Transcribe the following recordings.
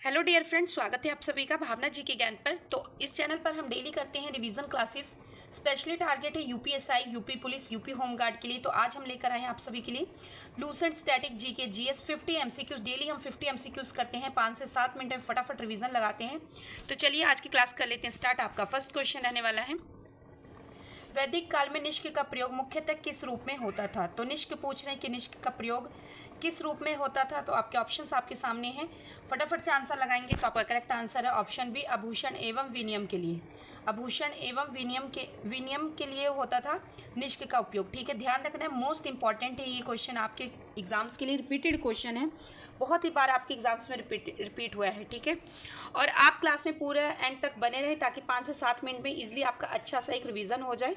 Hello dear friends, स्वागत है आप सभी का भावना जी के ज्ञान पर। तो इस चैनल पर हम डेली करते हैं रिवीजन क्लासेस। स्पेशली टारगेट है UPSI, UP police, UP home guard के लिए। तो आज हम लेकर आए हैं आप सभी के लिए Lucent static GK GS 50 MCQs. Daily हम 50 एमसीक्यूज करते हैं, 5 से 7 मिनट में फटाफट रिवीजन लगाते हैं। तो चलिए आज की क्लास कर लेते हैं स्टार्ट। आपका फर्स्ट क्वेश्चन रहने वाला है, वैदिक काल में निष्क का प्रयोग मुख्यतः किस रूप में होता था। तो निष्क पूछ रहे हैं कि निष्क का प्रयोग किस रूप में होता था। तो आपके ऑप्शंस आपके सामने हैं, फटाफट से आंसर लगाएंगे। तो आपका करेक्ट आंसर है ऑप्शन बी, आभूषण एवं विनिमय के लिए। आभूषण एवं विनिमय के लिए होता था निष्क का उपयोग। ठीक है, ध्यान रखना है, मोस्ट इंपॉर्टेंट है ये क्वेश्चन आपके एग्जाम्स के लिए। रिपीटेड क्वेश्चन है, बहुत ही बार आपके एग्जाम्स में रिपीट हुआ है। ठीक है, और आप क्लास में पूरे एंड तक बने रहे ताकि 5 से 7 मिनट में इजीली आपका अच्छा सा एक रिवीजन हो जाए।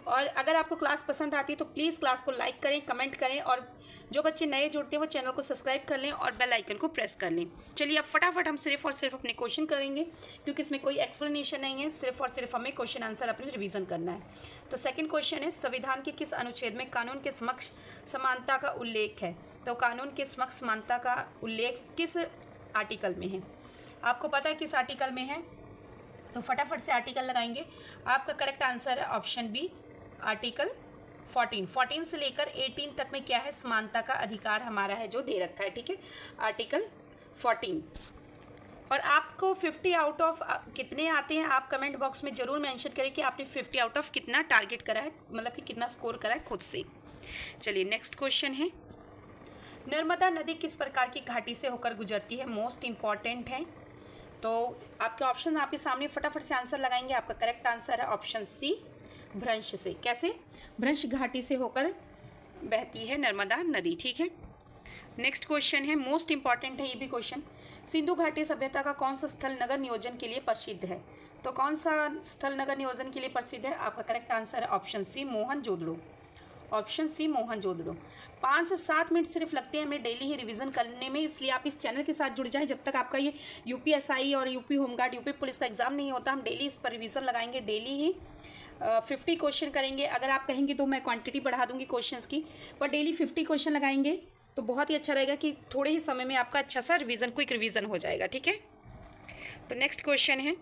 और अगर आपको क्लास पसंद आती है तो प्लीज़ क्लास को लाइक करें, कमेंट करें, और जो बच्चे नए जुड़ते हैं वो चैनल को सब्सक्राइब कर लें और बेल आइकन को प्रेस कर लें। चलिए अब फटाफट हम सिर्फ और सिर्फ अपने क्वेश्चन करेंगे, क्योंकि इसमें कोई एक्सप्लेनेशन नहीं है, सिर्फ और सिर्फ हमें क्वेश्चन आंसर अपने रिवीजन करना है। तो सेकंड क्वेश्चन है, संविधान के किस अनुच्छेद में कानून के समक्ष समानता का उल्लेख है। तो कानून के समक्ष समानता का उल्लेख किस आर्टिकल में है। आपको पता है किस आर्टिकल में है, तो फटाफट से आर्टिकल लगाएंगे। आपका करेक्ट आंसर है ऑप्शन बी, आर्टिकल 14 से लेकर 18 तक में क्या है, समानता का अधिकार हमारा है जो दे रखा है। ठीक है, आर्टिकल 14। और आपको 50 आउट ऑफ कितने आते हैं आप कमेंट बॉक्स में जरूर मेंशन करें कि आपने 50 आउट ऑफ कितना टारगेट करा है, मतलब कि कितना स्कोर करा है खुद से। चलिए नेक्स्ट क्वेश्चन है, नर्मदा नदी किस प्रकार की घाटी से होकर गुजरती है। मोस्ट इंपॉर्टेंट है, तो आपके ऑप्शन आपके सामने, फटाफट से आंसर लगाएंगे। आपका करेक्ट आंसर है ऑप्शन सी, भ्रंश से। कैसे, भ्रंश घाटी से होकर बहती है नर्मदा नदी। ठीक है, नेक्स्ट क्वेश्चन है, मोस्ट इंपॉर्टेंट है ये भी क्वेश्चन, सिंधु घाटी सभ्यता का कौन सा स्थल नगर नियोजन के लिए प्रसिद्ध है। तो कौन सा स्थल नगर नियोजन के लिए प्रसिद्ध है। आपका करेक्ट आंसर है option C, Mohenjodaro. Option C, Mohenjodaro. 5 से 7 मिनट सिर्फ लगते हैं हमें डेली ही रिवीजन करने में, इसलिए आप इस चैनल के साथ जुड़ जाएं। जब तक आपका ये यूपीएसआई और यूपी होमगार्ड, यूपी पुलिस का एग्जाम नहीं होता, हम डेली इस पर रिवीजन लगाएंगे। डेली ही 50 क्वेश्चन करेंगे। अगर आप कहेंगे तो मैं क्वांटिटी बढ़ा दूंगी क्वेश्चंस की, पर डेली 50 क्वेश्चन लगाएंगे तो बहुत ही अच्छा रहेगा कि थोड़े ही समय में आपका अच्छा सा रिवीजन, क्विक रिवीजन हो जाएगा। ठीक है, तो नेक्स्ट क्वेश्चन है,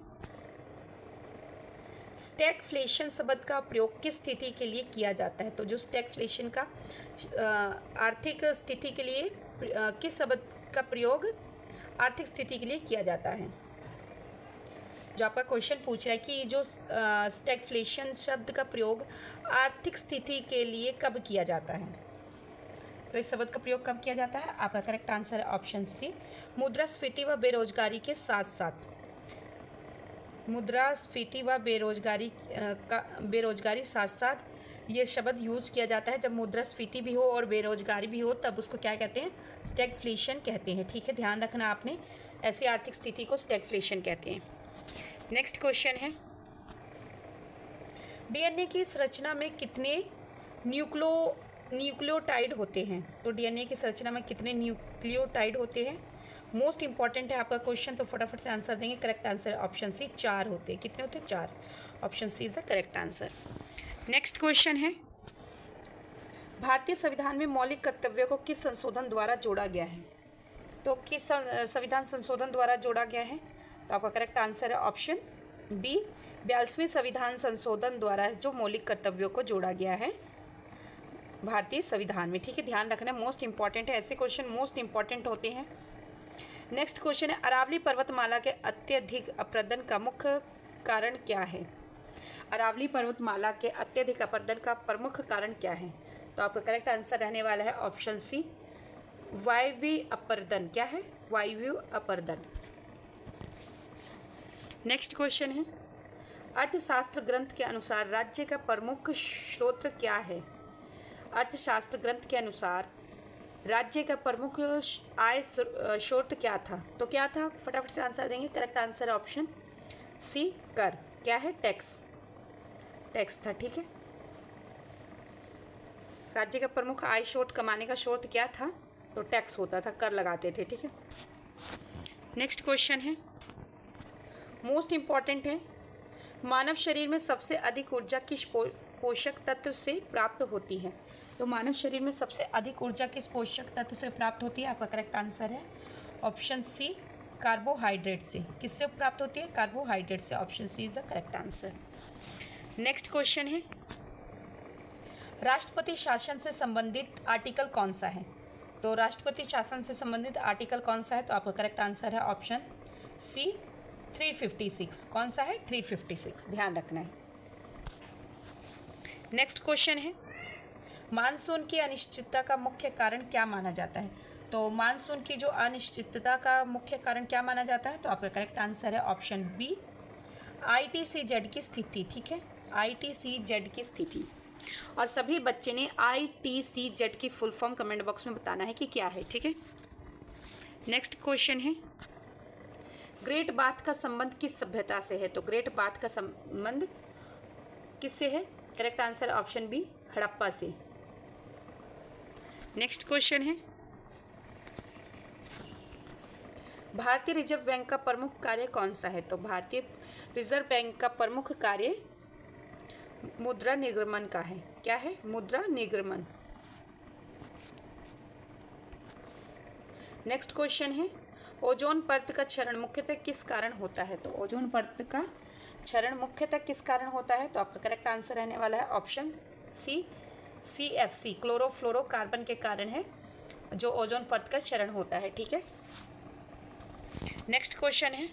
स्टैगफ्लेशन शब्द का प्रयोग किस स्थिति के लिए किया जाता है। तो जो स्टैगफ्लेशन का आर्थिक स्थिति के लिए किस शब्द का प्रयोग आर्थिक स्थिति के लिए किया जाता है। जो आपका क्वेश्चन पूछ रहा है कि जो स्टैगफ्लेशन शब्द का प्रयोग आर्थिक स्थिति के लिए कब किया जाता है, तो इस शब्द का प्रयोग कब किया जाता है। आपका करेक्ट आंसर है ऑप्शन सी, मुद्रास्फीति व बेरोजगारी के साथ साथ। मुद्रास्फीति व बेरोजगारी साथ साथ ये शब्द यूज किया जाता है। जब मुद्रास्फीति भी हो और बेरोजगारी भी हो तब उसको क्या कहते हैं, स्टैगफ्लेशन कहते हैं। ठीक है, ध्यान रखना आपने, ऐसी आर्थिक स्थिति को स्टैगफ्लेशन कहते हैं। नेक्स्ट क्वेश्चन है, डीएनए की संरचना में कितने न्यूक्लियोटाइड होते हैं। तो डीएनए की संरचना में कितने न्यूक्लियोटाइड होते हैं, मोस्ट इंपॉर्टेंट है आपका क्वेश्चन। तो फटाफट से आंसर देंगे। करेक्ट आंसर ऑप्शन सी, 4 होते हैं। कितने होते हैं, 4। Option C is the correct answer. Next question है, भारतीय संविधान में मौलिक कर्तव्यों को किस संशोधन द्वारा जोड़ा गया है। तो किस संविधान संशोधन द्वारा जोड़ा गया है। तो आपका करेक्ट आंसर है ऑप्शन बी, 42वें संविधान संशोधन द्वारा जो मौलिक कर्तव्यों को जोड़ा गया है भारतीय संविधान में। ठीक है, ध्यान रखना, मोस्ट इंपॉर्टेंट है, ऐसे क्वेश्चन मोस्ट इंपॉर्टेंट होते हैं। नेक्स्ट क्वेश्चन है, अरावली पर्वतमाला के अत्यधिक अपरदन का मुख्य कारण क्या है। अरावली पर्वतमाला के अत्यधिक अपरदन का प्रमुख कारण क्या है। तो आपका करेक्ट आंसर रहने वाला है ऑप्शन सी, वायव्य अपरदन। क्या है, वायव्य अपरदन। नेक्स्ट क्वेश्चन है, अर्थशास्त्र ग्रंथ के अनुसार राज्य का प्रमुख स्रोत क्या है। अर्थशास्त्र ग्रंथ के अनुसार राज्य का प्रमुख आय स्रोत क्या था। तो क्या था, फटाफट से आंसर देंगे। करेक्ट आंसर ऑप्शन सी, कर। क्या है, टैक्स था। ठीक है, राज्य का प्रमुख आय स्रोत, कमाने का स्रोत क्या था, तो टैक्स होता था, कर लगाते थे। ठीक है, नेक्स्ट क्वेश्चन है, मोस्ट इंपॉर्टेंट है, मानव शरीर में सबसे अधिक ऊर्जा किस पोषक तत्व से प्राप्त होती है। तो मानव शरीर में सबसे अधिक ऊर्जा किस पोषक तत्व से प्राप्त होती है। आपका करेक्ट आंसर है ऑप्शन सी, कार्बोहाइड्रेट से। किससे प्राप्त होती है? कार्बोहाइड्रेट से। Option C is the correct answer. Next question है, राष्ट्रपति शासन से संबंधित आर्टिकल कौन सा है? तो राष्ट्रपति शासन से संबंधित आर्टिकल कौन सा है? तो आपका करेक्ट आंसर है ऑप्शन सी 356। कौन सा है? 356, ध्यान रखना है। नेक्स्ट क्वेश्चन है, मानसून की अनिश्चितता का मुख्य कारण क्या माना जाता है? तो मानसून की जो अनिश्चितता का मुख्य कारण क्या माना जाता है? तो आपका करेक्ट आंसर है ऑप्शन बी ITCZ की स्थिति। ठीक है, ITCZ की स्थिति। और सभी बच्चे ने ITCZ की फुल फॉर्म कमेंट बॉक्स में बताना है कि क्या है। ठीक है, नेक्स्ट क्वेश्चन है, ग्रेट बाथ का संबंध किस सभ्यता से है? तो ग्रेट बाथ का संबंध किससे है? Correct answer option B Harappa से। नेक्स्ट क्वेश्चन है, भारतीय रिजर्व बैंक का प्रमुख कार्य कौन सा है? तो भारतीय रिजर्व बैंक का प्रमुख कार्य मुद्रा निर्गमन का है। क्या है? मुद्रा निर्गमन। नेक्स्ट क्वेश्चन है, ओजोन परत का क्षरण मुख्यतः किस कारण होता है? तो ओजोन परत का क्षरण मुख्यतः किस कारण होता है? तो आपका करेक्ट आंसर रहने वाला है ऑप्शन सी CFC क्लोरोफ्लोरोकार्बन के कारण है जो ओजोन परत का क्षरण होता है। ठीक है, नेक्स्ट क्वेश्चन है,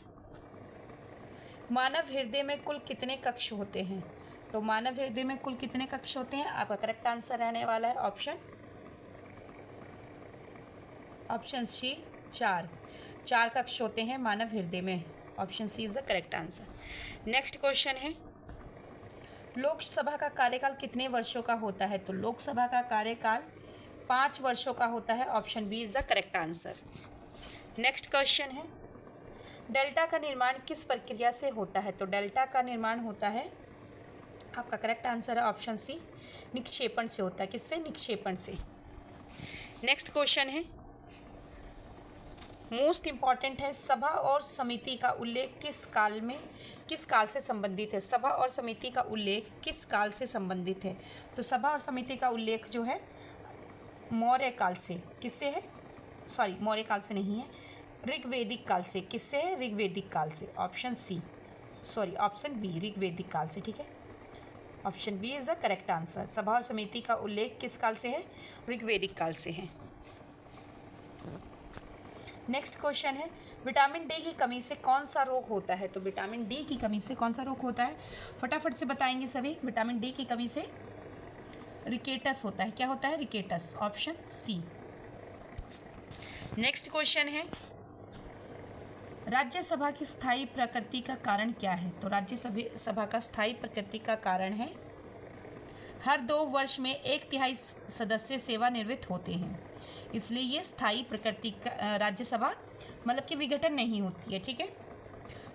मानव हृदय में कुल कितने कक्ष होते हैं? तो मानव हृदय में कुल कितने कक्ष होते हैं? आपका करेक्ट आंसर रहने वाला है ऑप्शन सी 4 कक्ष होते हैं मानव हृदय में। Option C is the correct answer. Next question है, लोकसभा का कार्यकाल कितने वर्षों का होता है? तो लोकसभा का कार्यकाल 5 वर्षों का होता है। Option B is the correct answer. Next question है, डेल्टा का निर्माण किस प्रक्रिया से होता है? तो डेल्टा का निर्माण होता है, आपका करेक्ट आंसर है ऑप्शन सी निक्षेपण से होता है। किससे? निक्षेपण से। नेक्स्ट क्वेश्चन है, मोस्ट इम्पॉर्टेंट है, सभा और समिति का उल्लेख किस काल से संबंधित है? सभा और समिति का उल्लेख किस काल से संबंधित है? तो सभा और समिति का उल्लेख जो है मौर्य काल से। किससे है? सॉरी, मौर्य काल से नहीं है, ऋग्वेदिक काल से। किससे है? ऋग्वेदिक काल से। ऑप्शन बी ऋग्वेदिक काल से। ठीक है, option B is the correct answer. सभा और समिति का उल्लेख किस काल से है? ऋग्वेदिक काल से है। नेक्स्ट क्वेश्चन है, विटामिन डी की कमी से कौन सा रोग होता है? तो विटामिन डी की कमी से कौन सा रोग होता है? फटाफट से बताएंगे सभी। विटामिन डी की कमी से रिकेटस होता है। क्या होता है? Rickets. Option C. Next question है, राज्यसभा की स्थायी प्रकृति का कारण क्या है? तो राज्यसभा का स्थायी प्रकृति का कारण है, हर 2 वर्ष में 1/3 सदस्य सेवानिवृत्त होते हैं, इसलिए ये स्थायी प्रकृति का राज्यसभा मतलब कि विघटन नहीं होती है। ठीक है,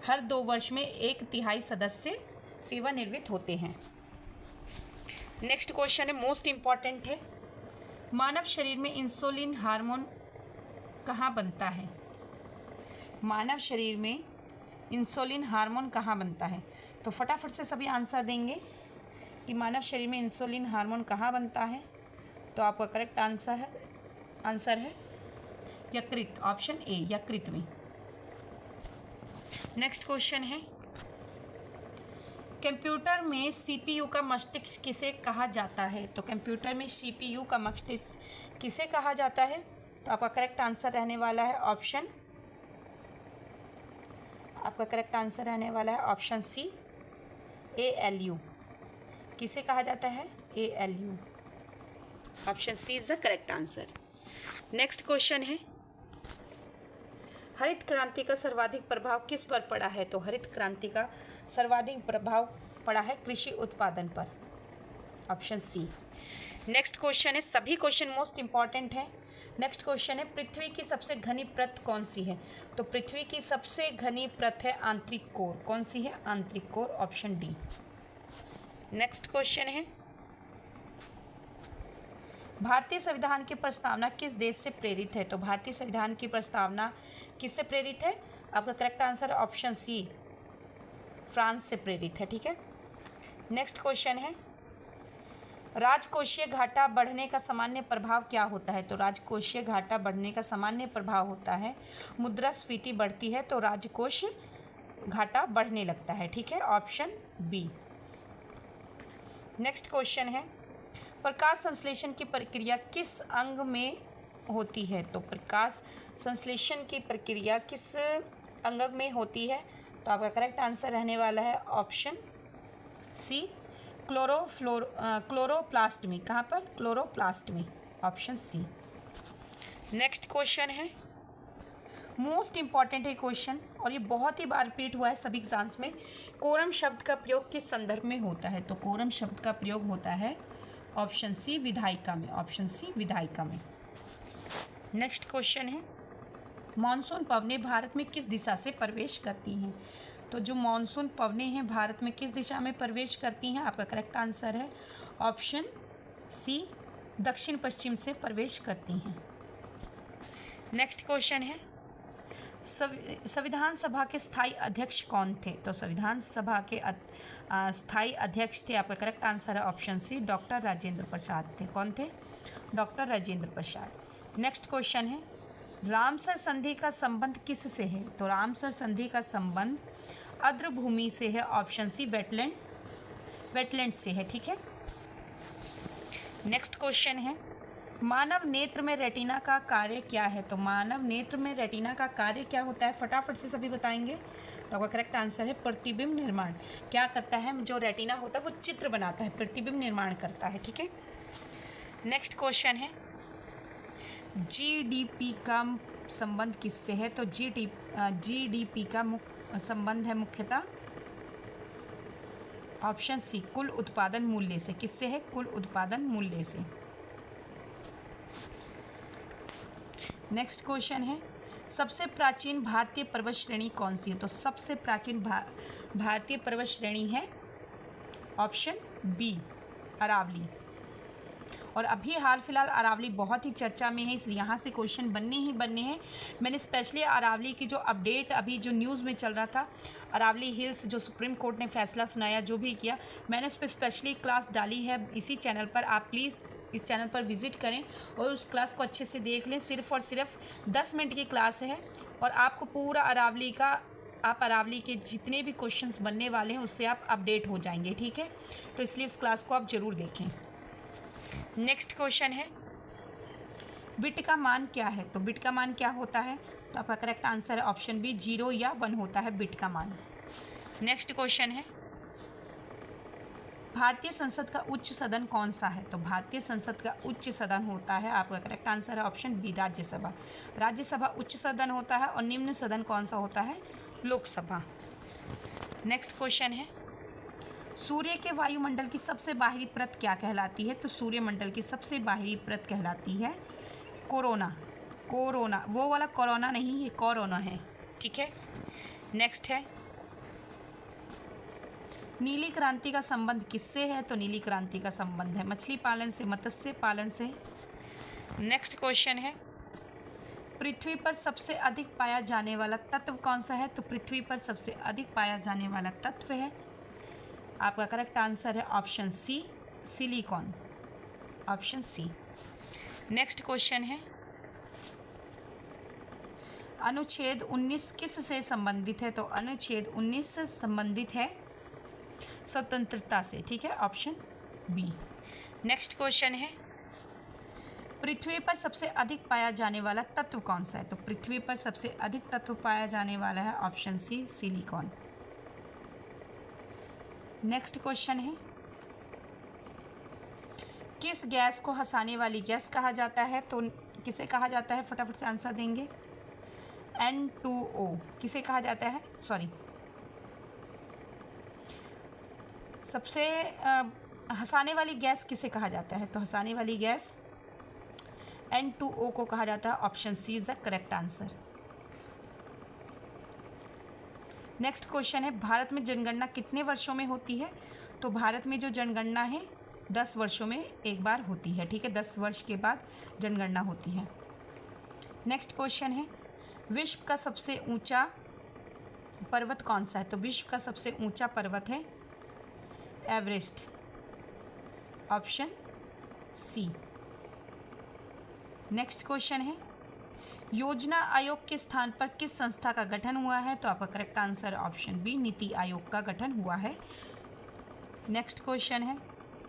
हर 2 वर्ष में 1/3 सदस्य सेवानिवृत्त होते हैं। नेक्स्ट क्वेश्चन है, मोस्ट इम्पॉर्टेंट है, मानव शरीर में इंसुलिन हार्मोन कहाँ बनता है? मानव शरीर में इंसुलिन हार्मोन कहाँ बनता है? तो फटाफट से सभी आंसर देंगे कि मानव शरीर में इंसुलिन हार्मोन कहाँ बनता है। तो आपका करेक्ट आंसर है यकृत। ऑप्शन ए, यकृत में। नेक्स्ट क्वेश्चन है, कंप्यूटर में CPU का मस्तिष्क किसे कहा जाता है? तो कंप्यूटर में CPU का मस्तिष्क किसे कहा जाता है? तो आपका करेक्ट आंसर रहने वाला है ऑप्शन सी ALU। किसे कहा जाता है? ALU। Option C is the correct answer. Next question है, हरित क्रांति का सर्वाधिक प्रभाव किस पर पड़ा है? तो हरित क्रांति का सर्वाधिक प्रभाव पड़ा है कृषि उत्पादन पर। Option C. नेक्स्ट क्वेश्चन है, सभी क्वेश्चन मोस्ट इंपॉर्टेंट है। नेक्स्ट क्वेश्चन है, पृथ्वी की सबसे घनी परत कौन सी है? तो पृथ्वी की सबसे घनी परत है आंतरिक कोर। कौन सी है? आंतरिक core. Option D. Next question है, भारतीय संविधान की प्रस्तावना किस देश से प्रेरित है? तो भारतीय संविधान की प्रस्तावना किससे प्रेरित है? आपका correct answer option C France से प्रेरित है। ठीक है, नेक्स्ट क्वेश्चन है, राजकोषीय घाटा बढ़ने का सामान्य प्रभाव क्या होता है? तो राजकोषीय घाटा बढ़ने का सामान्य प्रभाव होता है मुद्रास्फीति बढ़ती है तो राजकोष घाटा बढ़ने लगता है। ठीक है, ऑप्शन बी। नेक्स्ट क्वेश्चन है, प्रकाश संश्लेषण की प्रक्रिया किस अंग में होती है? तो प्रकाश संश्लेषण की प्रक्रिया किस अंग में होती है? तो आपका करेक्ट आंसर रहने वाला है ऑप्शन सी, क्लोरोप्लास्ट में। कहाँ पर? क्लोरोप्लास्ट में, ऑप्शन सी। नेक्स्ट क्वेश्चन है, मोस्ट इंपॉर्टेंट है क्वेश्चन और ये बहुत ही बार रिपीट हुआ है सभी एग्जाम्स में। कोरम शब्द का प्रयोग किस संदर्भ में होता है? तो कोरम शब्द का प्रयोग होता है ऑप्शन सी, विधायिका में, ऑप्शन सी, विधायिका में। नेक्स्ट क्वेश्चन है, मानसून पवनें भारत में किस दिशा से प्रवेश करती हैं? तो जो मानसून पवनें हैं भारत में किस दिशा में प्रवेश करती हैं? आपका करेक्ट आंसर है ऑप्शन सी, दक्षिण पश्चिम से प्रवेश करती हैं। नेक्स्ट क्वेश्चन है, संविधान सभा के स्थायी अध्यक्ष कौन थे? तो संविधान सभा के स्थायी अध्यक्ष थे, आपका करेक्ट आंसर है ऑप्शन सी, डॉक्टर राजेंद्र प्रसाद थे। कौन थे? Doctor Rajendra Prasad. Next question है, रामसर संधि का संबंध किस से है? तो रामसर संधि का संबंध आर्द्रभूमि से है, ऑप्शन सी, वेटलैंड से है। ठीक है। नेक्स्ट क्वेश्चन है, मानव नेत्र में रेटिना का कार्य क्या है? तो मानव नेत्र में रेटिना का कार्य क्या होता है? फटाफट से सभी बताएंगे। तो आपका करेक्ट आंसर है प्रतिबिंब निर्माण। क्या करता है? जो रेटिना होता है वो चित्र बनाता है, प्रतिबिंब निर्माण करता है। ठीक है। नेक्स्ट क्वेश्चन है, जीडीपी का संबंध किससे है? तो जीडीपी का संबंध है मुख्यतः ऑप्शन सी, कुल उत्पादन मूल्य से। किससे है? कुल उत्पादन मूल्य से। नेक्स्ट क्वेश्चन है, सबसे प्राचीन भारतीय पर्वत श्रेणी कौन सी है? तो सबसे प्राचीन भारतीय पर्वत श्रेणी है ऑप्शन बी, अरावली। और अभी हाल फिलहाल अरावली बहुत ही चर्चा में है, इसलिए यहाँ से क्वेश्चन बनने ही बनने हैं। मैंने स्पेशली अरावली की जो अपडेट अभी जो न्यूज़ में चल रहा था, अरावली हिल्स जो सुप्रीम कोर्ट ने फैसला सुनाया, जो भी किया, मैंने उस पर स्पेशली क्लास डाली है इसी चैनल पर। आप प्लीज़ इस चैनल पर विजिट करें और उस क्लास को अच्छे से देख लें। सिर्फ और सिर्फ 10 मिनट की क्लास है और आपको पूरा अरावली का, आप अरावली के जितने भी क्वेश्चंस बनने वाले हैं उससे आप अपडेट हो जाएंगे। ठीक है, तो इसलिए उस क्लास को आप ज़रूर देखें। नेक्स्ट क्वेश्चन है, बिट का मान क्या है? तो बिट का मान क्या होता है? तो आपका करेक्ट आंसर है ऑप्शन बी, 0 या 1 होता है बिट का मान। नेक्स्ट क्वेश्चन है, भारतीय संसद का उच्च सदन कौन सा है? तो भारतीय संसद का उच्च सदन होता है, आपका करेक्ट आंसर है ऑप्शन बी, राज्यसभा। राज्यसभा उच्च सदन होता है और निम्न सदन कौन सा होता है? लोकसभा। नेक्स्ट क्वेश्चन है, सूर्य के वायुमंडल की सबसे बाहरी परत क्या कहलाती है? तो सूर्यमंडल की सबसे बाहरी परत कहलाती है कोरोना। वो वाला कोरोना नहीं, ये कोरोना है। ठीक है। नेक्स्ट है, नीली क्रांति का संबंध किससे है? तो नीली क्रांति का संबंध है मछली पालन से, मत्स्य पालन से। नेक्स्ट क्वेश्चन है, पृथ्वी पर सबसे अधिक पाया जाने वाला तत्व कौन सा है? तो पृथ्वी पर सबसे अधिक पाया जाने वाला तत्व है, आपका करेक्ट आंसर है option C, silicon, option C. Next question है, अनुच्छेद 19 किस से संबंधित है? तो अनुच्छेद 19 से संबंधित है स्वतंत्रता से। ठीक है, ऑप्शन बी। नेक्स्ट क्वेश्चन है, पृथ्वी पर सबसे अधिक पाया जाने वाला तत्व कौन सा है? तो पृथ्वी पर सबसे अधिक तत्व पाया जाने वाला है option C, silicon. Next question है, किस गैस को हंसाने वाली गैस कहा जाता है? तो किसे कहा जाता है? फटाफट से आंसर देंगे। N2O किसे कहा जाता है? सॉरी, सबसे हंसाने वाली गैस किसे कहा जाता है? तो हंसाने वाली गैस N2O को कहा जाता है, option C is the correct answer. Next question है, भारत में जनगणना कितने वर्षों में होती है? तो भारत में जो जनगणना है 10 वर्षों में एक बार होती है। ठीक है, 10 वर्ष के बाद जनगणना होती है। नेक्स्ट क्वेश्चन है, विश्व का सबसे ऊंचा पर्वत कौन सा है? तो विश्व का सबसे ऊंचा पर्वत है Everest. Option C. Next question है, योजना आयोग के स्थान पर किस संस्था का गठन हुआ है? तो आपका correct answer option B, NITI Aayog का गठन हुआ है। नेक्स्ट क्वेश्चन है,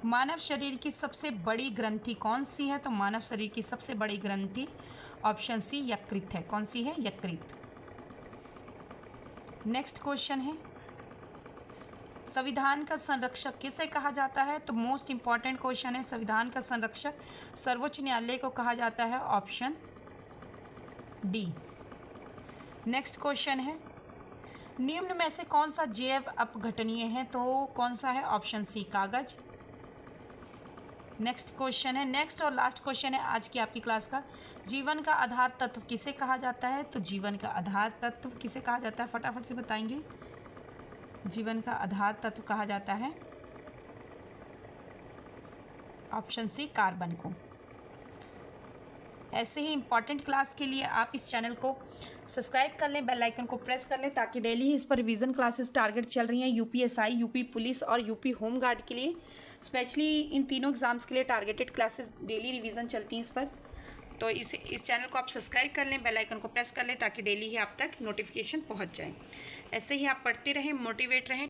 मानव शरीर की सबसे बड़ी ग्रंथि कौन सी है? तो मानव शरीर की सबसे बड़ी ग्रंथि ऑप्शन सी यकृत है। कौन सी है? यकृत। नेक्स्ट क्वेश्चन है, संविधान का संरक्षक किसे कहा जाता है? तो मोस्ट इंपॉर्टेंट क्वेश्चन है, संविधान का संरक्षक सर्वोच्च न्यायालय को कहा जाता है। Option D. नेक्स्ट क्वेश्चन है, निम्न में से कौन सा जैव अपघटनीय है? तो कौन सा है? ऑप्शन सी, कागज। नेक्स्ट क्वेश्चन है, नेक्स्ट और लास्ट क्वेश्चन है आज की आपकी क्लास का, जीवन का आधार तत्व किसे कहा जाता है? तो जीवन का आधार तत्व किसे कहा जाता है? फटाफट से बताएंगे। जीवन का आधार तत्व कहा जाता है ऑप्शन सी, कार्बन को। ऐसे ही इंपॉर्टेंट क्लास के लिए आप इस चैनल को सब्सक्राइब कर लें, बेल आइकन को प्रेस कर लें, ताकि डेली ही इस पर रिवीजन क्लासेस टारगेट चल रही हैं यूपीएसआई, यूपी पुलिस और यूपी होम गार्ड के लिए। स्पेशली इन तीनों एग्जाम्स के लिए टारगेटेड क्लासेस डेली रिवीजन चलती हैं इस पर। तो इस चैनल को आप सब्सक्राइब कर लें, बेल आइकन को प्रेस कर लें, ताकि डेली ही आप तक नोटिफिकेशन पहुँच जाए। ऐसे ही आप पढ़ते रहें, मोटिवेट रहें।